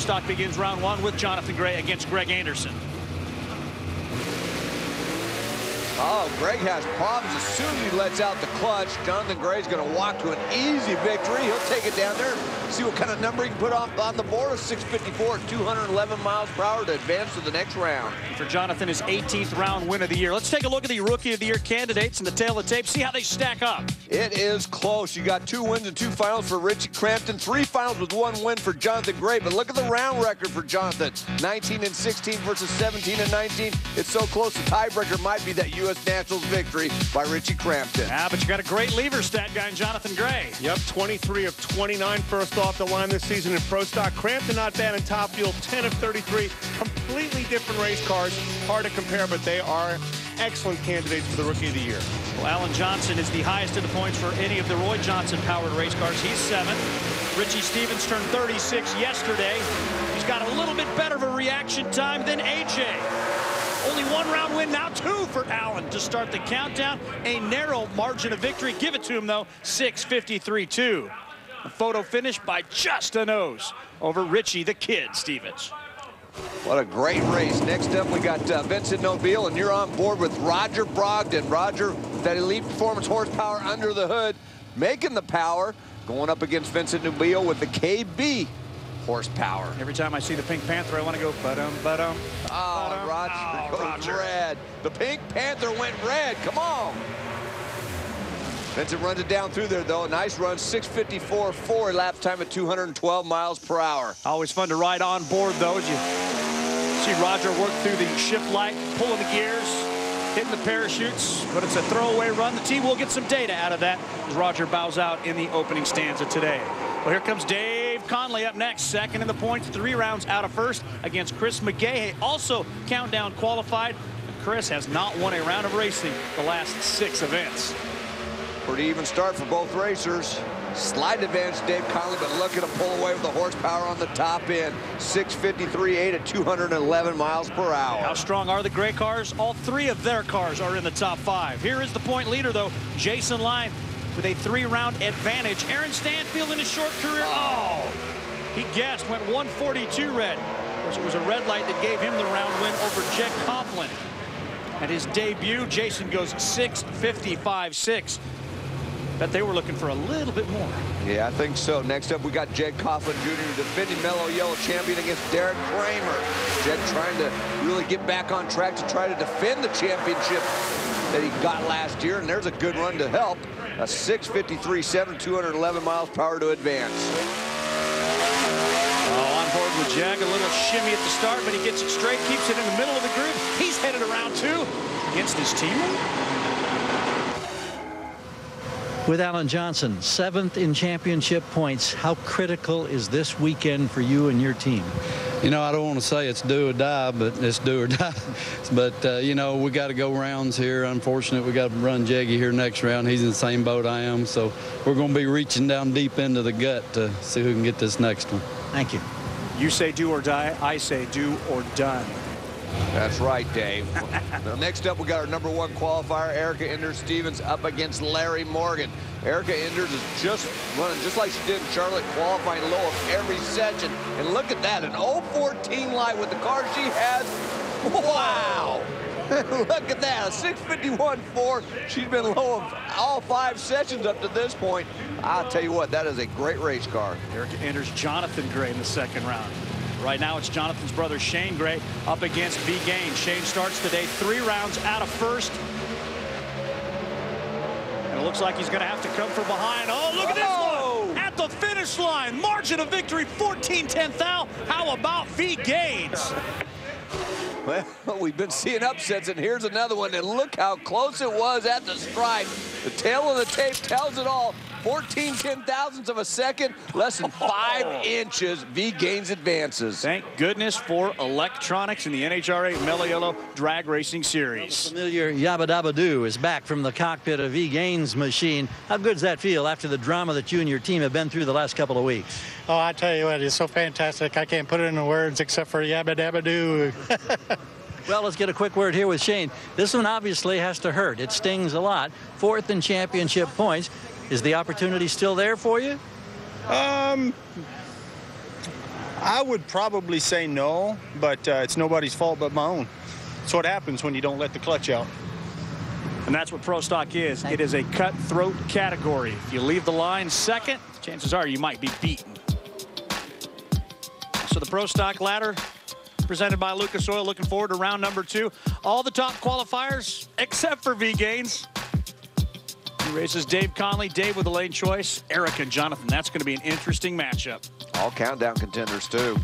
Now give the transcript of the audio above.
Stock begins round one with Jonathan Gray against Greg Anderson. Oh, Greg has problems as soon as he lets out the clutch. Jonathan Gray's going to walk to an easy victory. He'll take it down there, see what kind of number he can put on the board. A 654 at 211 miles per hour to advance to the next round. For Jonathan, his 18th round win of the year. Let's take a look at the Rookie of the Year candidates in the tail of the tape, see how they stack up. It is close. You got 2 wins and 2 finals for Richie Crampton, 3 finals with 1 win for Jonathan Gray. But look at the round record for Jonathan. 19 and 16 versus 17 and 19. It's so close, the tiebreaker might be that U.S. Nationals victory by Richie Crampton. Yeah, but you got a great lever stat guy in Jonathan Gray. Yep, 23 of 29 first off the line this season in Pro Stock. Crampton not bad in top fuel, 10 of 33. Completely different race cars. Hard to compare, but they are excellent candidates for the Rookie of the Year. Well, Alan Johnson is the highest in the points for any of the Roy Johnson-powered race cars. He's 7th. Richie Stevens turned 36 yesterday. He's got a little bit better of a reaction time than AJ. Only 1 round win, now 2 for Allen to start the countdown. A narrow margin of victory. Give it to him, though, 6:53.2. A photo finish by just a nose over Richie the Kid Stevens. What a great race. Next up, we got Vincent Nobile, and you're on board with Roger Brogdon. Roger, that elite performance horsepower under the hood, making the power, going up against Vincent Nobile with the KB horsepower. Every time I see the Pink Panther, I want to go ba-dum, ba-dum. Oh, Roger goes red. The Pink Panther went red. Come on. Vincent runs it down through there, though. Nice run, 6:54.4 elapsed time at 212 miles per hour. Always fun to ride on board, though, as you see Roger work through the shift light, pulling the gears, hitting the parachutes, but it's a throwaway run. The team will get some data out of that as Roger bows out in the opening stanza today. Well, here comes Dave Connelly up next, 2nd in the points, 3 rounds out of 1st against Chris McGahey, also countdown qualified. Chris has not won a round of racing the last 6 events. Pretty even start for both racers. Slight advantage Dave Connelly, but look at him pull away with the horsepower on the top end. 6:53.8 at 211 miles per hour. How strong are the Gray cars? All 3 of their cars are in the top 5. Here is the point leader, though, Jason Line, with a 3-round advantage. Aaron Stanfield in his short career. Oh, he guessed, went 142 red. Of course, it was a red light that gave him the round win over Jed Coughlin. At his debut, Jason goes 6:55.6. Bet they were looking for a little bit more. Yeah, I think so. Next up, we got Jed Coughlin Jr., defending Mellow Yellow champion against Derek Kramer. Jed trying to really get back on track to try to defend the championship that he got last year, and there's a good run to help. A 6:53.7, 211 miles per hour to advance. Oh, on board with Jag, a little shimmy at the start, but he gets it straight, keeps it in the middle of the group. He's headed around 2 against his teammate. With Alan Johnson, 7th in championship points, how critical is this weekend for you and your team? You know, I don't want to say it's do or die, but it's do or die. But, you know, we got to go rounds here. Unfortunately, we got to run Jaggy here next round. He's in the same boat I am. So we're going to be reaching down deep into the gut to see who can get this next one. Thank you. You say do or die. I say do or done. That's right, Dave. Well, next up, we got our #1 qualifier, Erica Enders Stevens, up against Larry Morgan. Erica Enders is just running just like she did in Charlotte, qualifying low of every session. And look at that, an 014 light with the car she has. Wow! Look at that, a 6:51.4. She's been low of all 5 sessions up to this point. I'll tell you what, that is a great race car. Erica Enders, Jonathan Gray in the 2nd round. Right now, it's Jonathan's brother, Shane Gray, up against V. Gaines. Shane starts today 3 rounds out of 1st. And it looks like he's going to have to come from behind. Oh, look at this one! At the finish line, margin of victory, 14/10 thou. How about V. Gaines? Well, we've been seeing upsets, and here's another one, and look how close it was at the stripe. The tail of the tape tells it all. 14/10,000ths of a second, less than 5 inches. V. Gaines advances. Thank goodness for electronics in the NHRA Mellow Yellow Drag Racing Series. Familiar Yabba Dabba Doo is back from the cockpit of V. Gaines' machine. How good does that feel after the drama that you and your team have been through the last couple of weeks? Oh, I tell you what, it's so fantastic. I can't put it into words except for Yabba Dabba Doo. Well, let's get a quick word here with Shane. This one obviously has to hurt. It stings a lot. 4th in championship points. Is the opportunity still there for you? I I would probably say no, but it's nobody's fault but my own. That's what happens when you don't let the clutch out. And that's what Pro Stock is. It is a cutthroat category. If you leave the line second, chances are you might be beaten. So the Pro Stock ladder presented by Lucas Oil. Looking forward to round number 2. All the top qualifiers except for V Gaines. He races Dave Connelly. Dave with the lane choice. Eric and Jonathan. That's going to be an interesting matchup. All countdown contenders, too.